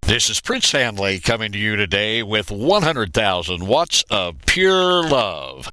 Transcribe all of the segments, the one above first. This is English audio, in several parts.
This is Prince Handley coming to you today with 100,000 watts of pure love.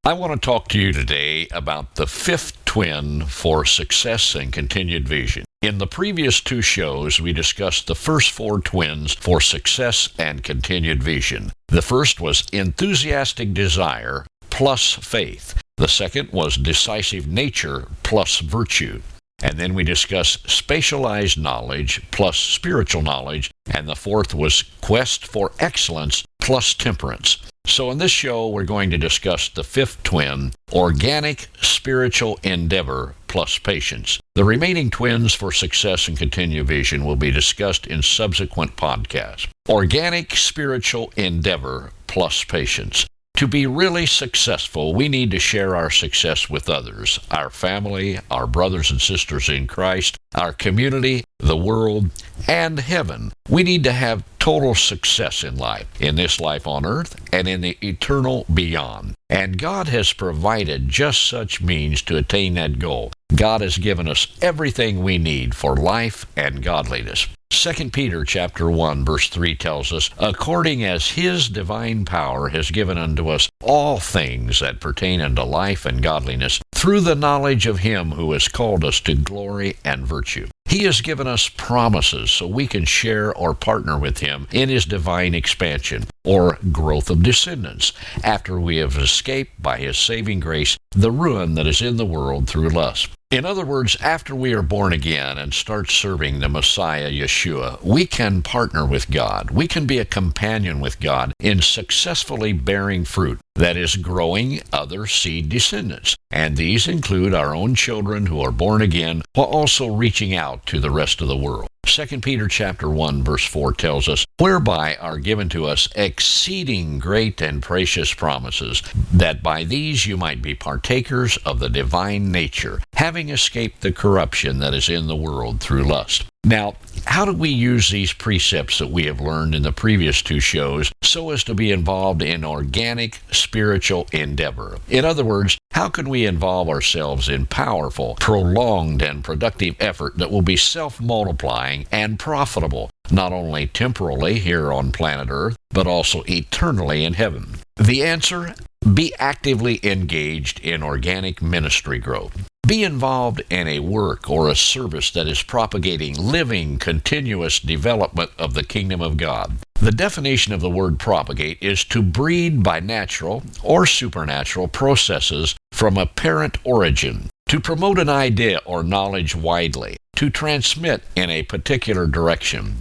I want to talk to you today about the fifth twin for success and continued vision. In the previous two shows, we discussed the first four twins for success and continued vision. The first was enthusiastic desire plus faith. The second was decisive nature plus virtue. And then we discussed spatialized knowledge plus spiritual knowledge. And the fourth was quest for excellence plus temperance. So in this show, we're going to discuss the fifth twin, organic spiritual endeavor plus patience. The remaining twins for success and continued vision will be discussed in subsequent podcasts. Organic spiritual endeavor plus patience. To be really successful, we need to share our success with others, our family, our brothers and sisters in Christ, our community, the world, and heaven. We need to have total success in life, in this life on earth, and in the eternal beyond. And God has provided just such means to attain that goal. God has given us everything we need for life and godliness. 2 Peter chapter 1, verse 3 tells us, according as his divine power has given unto us all things that pertain unto life and godliness, through the knowledge of him who has called us to glory and virtue. He has given us promises so we can share or partner with him in his divine expansion or growth of descendants after we have escaped by his saving grace the ruin that is in the world through lust. In other words, after we are born again and start serving the Messiah, Yeshua, we can partner with God. We can be a companion with God in successfully bearing fruit, that is, growing other seed descendants. And these include our own children who are born again, while also reaching out to the rest of the world. 2 Peter chapter 1, verse 4 tells us, whereby are given to us exceeding great and precious promises, that by these you might be partakers of the divine nature, having escaped the corruption that is in the world through lust. Now, how do we use these precepts that we have learned in the previous two shows so as to be involved in organic spiritual endeavor? In other words, how can we involve ourselves in powerful, prolonged, and productive effort that will be self-multiplying and profitable, not only temporally here on planet Earth, but also eternally in heaven? The answer? Be actively engaged in organic ministry growth. Be involved in a work or a service that is propagating living, continuous development of the kingdom of God. The definition of the word propagate is to breed by natural or supernatural processes from a parent origin, to promote an idea or knowledge widely, to transmit in a particular direction.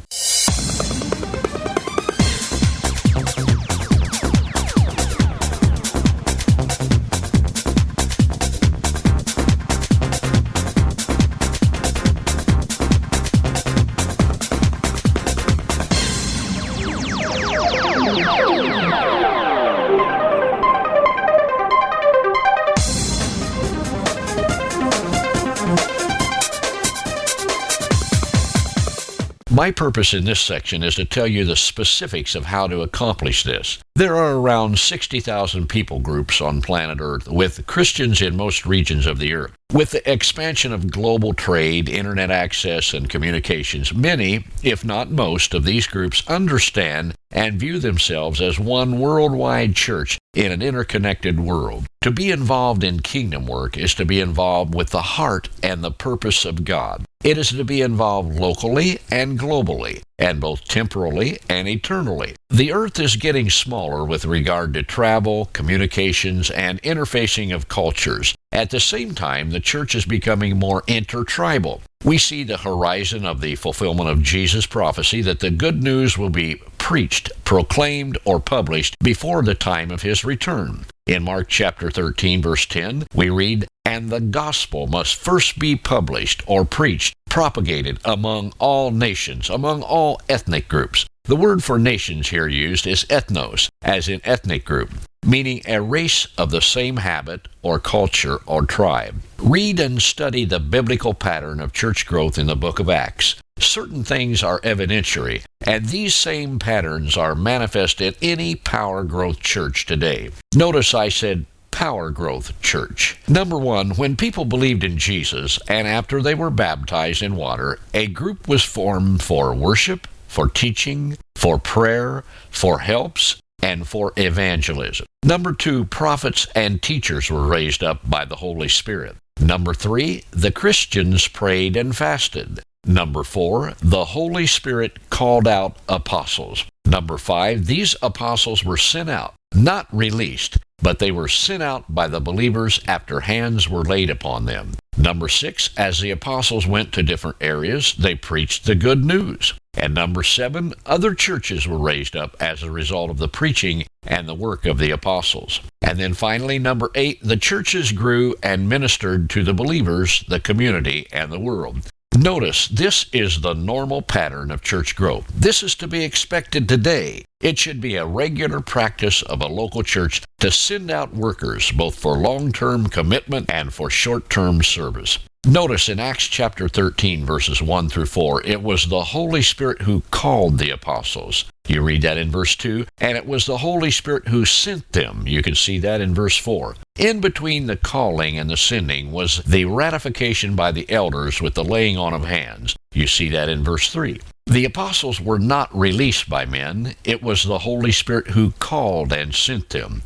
My purpose in this section is to tell you the specifics of how to accomplish this. There are around 60,000 people groups on planet Earth, with Christians in most regions of the earth. With the expansion of global trade, internet access, and communications, many, if not most, of these groups understand and view themselves as one worldwide church in an interconnected world. To be involved in kingdom work is to be involved with the heart and the purpose of God. It is to be involved locally and globally, and both temporally and eternally. The earth is getting smaller with regard to travel, communications, and interfacing of cultures. At the same time, the church is becoming more intertribal. We see the horizon of the fulfillment of Jesus' prophecy that the good news will be preached, proclaimed, or published before the time of his return. In Mark chapter 13, verse 10, we read, "And the gospel must first be published or preached, propagated among all nations, among all ethnic groups." The word for nations here used is ethnos, as in ethnic group, meaning a race of the same habit or culture or tribe. Read and study the biblical pattern of church growth in the book of Acts. Certain things are evidentiary, and these same patterns are manifest in any power growth church today. Notice I said power growth church. Number one, when people believed in Jesus and after they were baptized in water, a group was formed for worship, for teaching, for prayer, for helps, and for evangelism. Number two, prophets and teachers were raised up by the Holy Spirit. Number three, the Christians prayed and fasted. Number four, the Holy Spirit called out apostles. Number five, these apostles were sent out, not released, but they were sent out by the believers after hands were laid upon them. Number six, as the apostles went to different areas, they preached the good news. And number seven, other churches were raised up as a result of the preaching and the work of the apostles. And then finally, number eight, the churches grew and ministered to the believers, the community, and the world. Notice, this is the normal pattern of church growth. This is to be expected today. It should be a regular practice of a local church to send out workers, both for long-term commitment and for short-term service. Notice in Acts chapter 13, verses 1 through 4, it was the Holy Spirit who called the apostles. You read that in verse 2, and it was the Holy Spirit who sent them. You can see that in verse 4. In between the calling and the sending was the ratification by the elders with the laying on of hands. You see that in verse 3. The apostles were not released by men. It was the Holy Spirit who called and sent them.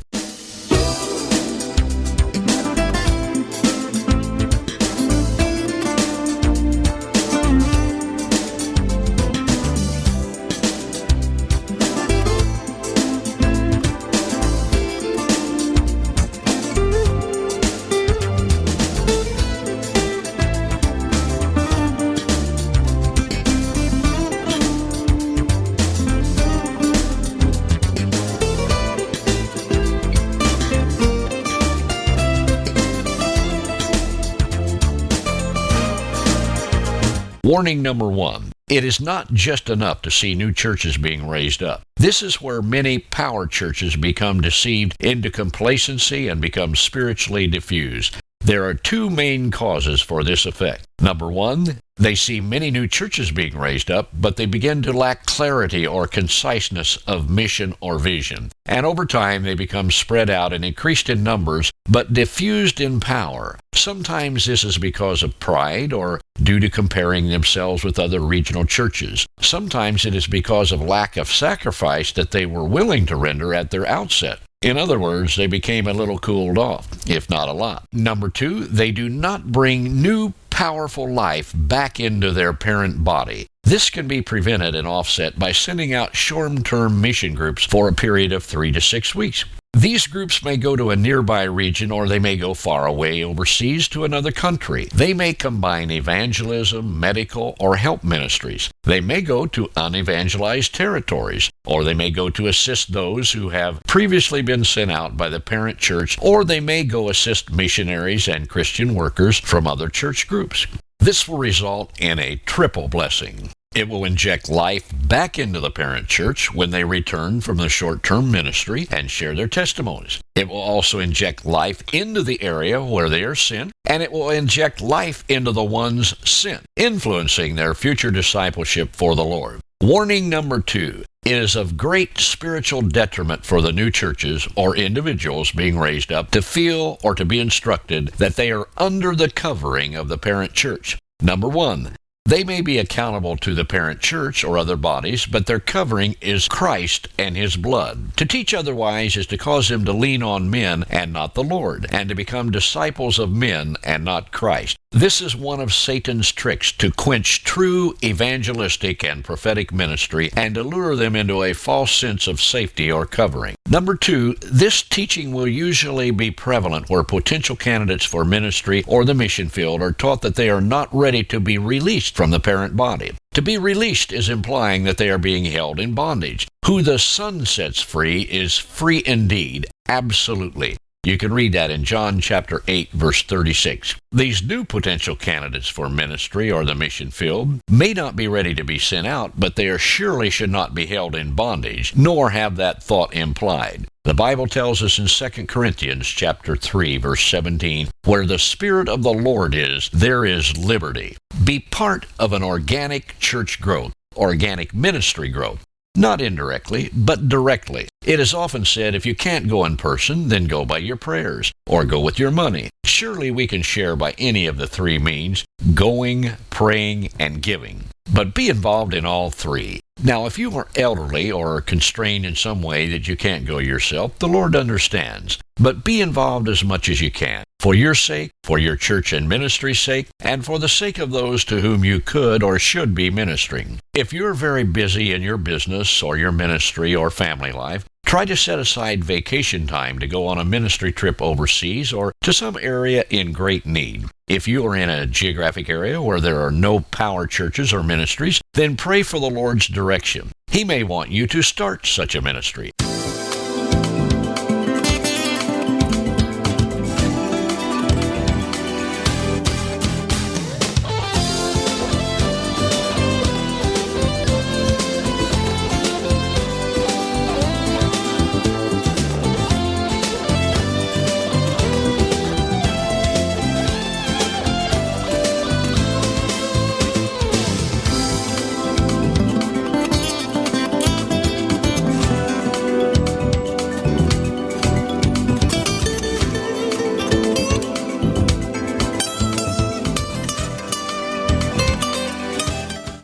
Warning number one, it is not just enough to see new churches being raised up. This is where many power churches become deceived into complacency and become spiritually diffused. There are two main causes for this effect. Number one, they see many new churches being raised up, but they begin to lack clarity or conciseness of mission or vision. And over time, they become spread out and increased in numbers, but diffused in power. Sometimes this is because of pride or due to comparing themselves with other regional churches. Sometimes it is because of lack of sacrifice that they were willing to render at their outset. In other words, they became a little cooled off, if not a lot. Number two, they do not bring new powerful life back into their parent body. This can be prevented and offset by sending out short-term mission groups for a period of 3 to 6 weeks. These groups may go to a nearby region or they may go far away overseas to another country. They may combine evangelism, medical, or help ministries. They may go to unevangelized territories, or they may go to assist those who have previously been sent out by the parent church, or they may go assist missionaries and Christian workers from other church groups. This will result in a triple blessing. It will inject life back into the parent church when they return from the short-term ministry and share their testimonies. It will also inject life into the area where they are sent, and it will inject life into the ones sent, influencing their future discipleship for the Lord. Warning number two, it is of great spiritual detriment for the new churches or individuals being raised up to feel or to be instructed that they are under the covering of the parent church. Number one, They may be accountable to the parent church or other bodies, but their covering is Christ and his blood. To teach otherwise is to cause them to lean on men and not the Lord, and to become disciples of men and not Christ. This is one of Satan's tricks to quench true evangelistic and prophetic ministry and to lure them into a false sense of safety or covering. Number 2, this teaching will usually be prevalent where potential candidates for ministry or the mission field are taught that they are not ready to be released from the parent body. To be released is implying that they are being held in bondage. Who the Son sets free is free indeed, absolutely. You can read that in John chapter 8, verse 36. These new potential candidates for ministry or the mission field may not be ready to be sent out, but they surely should not be held in bondage, nor have that thought implied. The Bible tells us in 2 Corinthians chapter 3, verse 17, where the Spirit of the Lord is, there is liberty. Be part of an organic church growth, organic ministry growth. Not indirectly, but directly. It is often said, if you can't go in person, then go by your prayers, or go with your money. Surely we can share by any of the three means, going, praying, and giving. But be involved in all three. Now, if you are elderly or constrained in some way that you can't go yourself, the Lord understands. But be involved as much as you can, for your sake, for your church and ministry's sake, and for the sake of those to whom you could or should be ministering. If you're very busy in your business or your ministry or family life, try to set aside vacation time to go on a ministry trip overseas or to some area in great need. If you are in a geographic area where there are no power churches or ministries, then pray for the Lord's direction. He may want you to start such a ministry.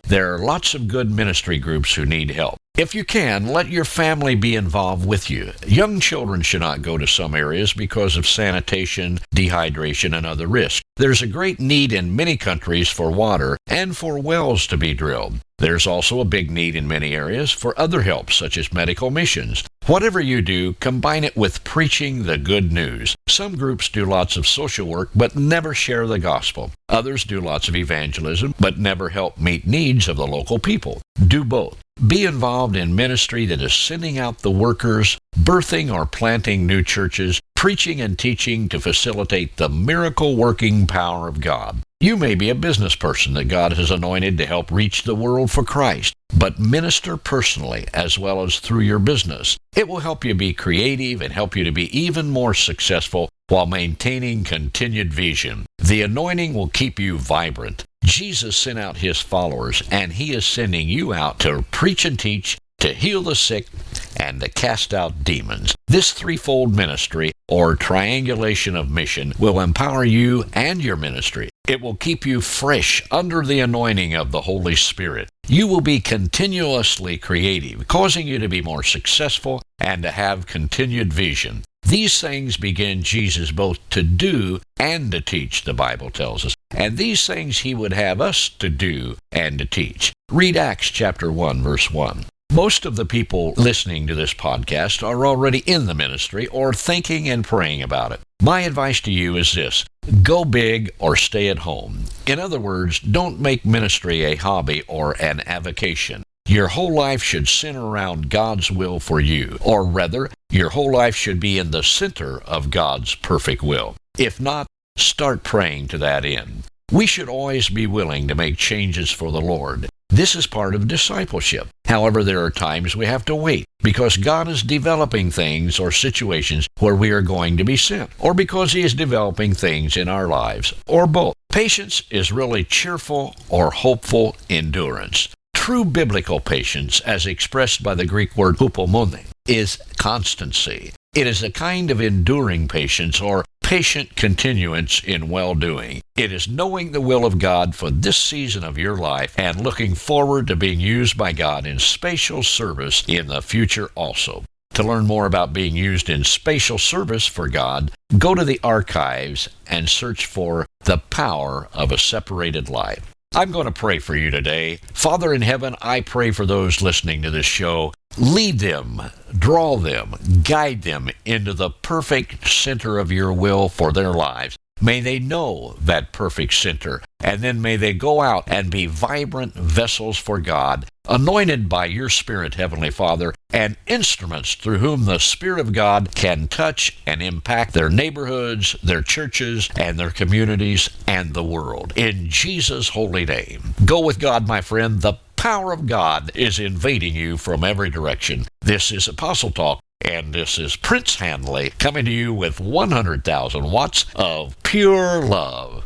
There are lots of good ministry groups who need help. If you can, let your family be involved with you. Young children should not go to some areas because of sanitation, dehydration, and other risks. There's a great need in many countries for water and for wells to be drilled. There's also a big need in many areas for other help, such as medical missions. Whatever you do, combine it with preaching the good news. Some groups do lots of social work, but never share the gospel. Others do lots of evangelism, but never help meet needs of the local people. Do both. Be involved in ministry that is sending out the workers, birthing or planting new churches, preaching and teaching to facilitate the miracle-working power of God. You may be a business person that God has anointed to help reach the world for Christ, but minister personally as well as through your business. It will help you be creative and help you to be even more successful while maintaining continued vision. The anointing will keep you vibrant. Jesus sent out his followers, and he is sending you out to preach and teach, to heal the sick, and to cast out demons. This threefold ministry, or triangulation of mission, will empower you and your ministry. It will keep you fresh under the anointing of the Holy Spirit. You will be continuously creative, causing you to be more successful and to have continued vision. These things begin Jesus both to do and to teach, the Bible tells us. And these things he would have us to do and to teach. Read Acts chapter 1, verse 1. Most of the people listening to this podcast are already in the ministry or thinking and praying about it. My advice to you is this: go big or stay at home. In other words, don't make ministry a hobby or an avocation. Your whole life should center around God's will for you, or rather, your whole life should be in the center of God's perfect will. If not, start praying to that end. We should always be willing to make changes for the Lord. This is part of discipleship. However, there are times we have to wait because God is developing things or situations where we are going to be sent, or because he is developing things in our lives, or both. Patience is really cheerful or hopeful endurance. True biblical patience, as expressed by the Greek word hupomone, is constancy. It is a kind of enduring patience or patient continuance in well-doing. It is knowing the will of God for this season of your life and looking forward to being used by God in spatial service in the future also. To learn more about being used in spatial service for God, go to the archives and search for The Power of a Separated Life. I'm going to pray for you today. Father in heaven, I pray for those listening to this show. Lead them, draw them, guide them into the perfect center of your will for their lives. May they know that perfect center, and then may they go out and be vibrant vessels for God, anointed by your Spirit, Heavenly Father, and instruments through whom the Spirit of God can touch and impact their neighborhoods, their churches, and their communities, and the world. In Jesus' holy name. Go with God, my friend. The power of God is invading you from every direction. This is Apostle Talk, and this is Prince Handley coming to you with 100,000 watts of pure love.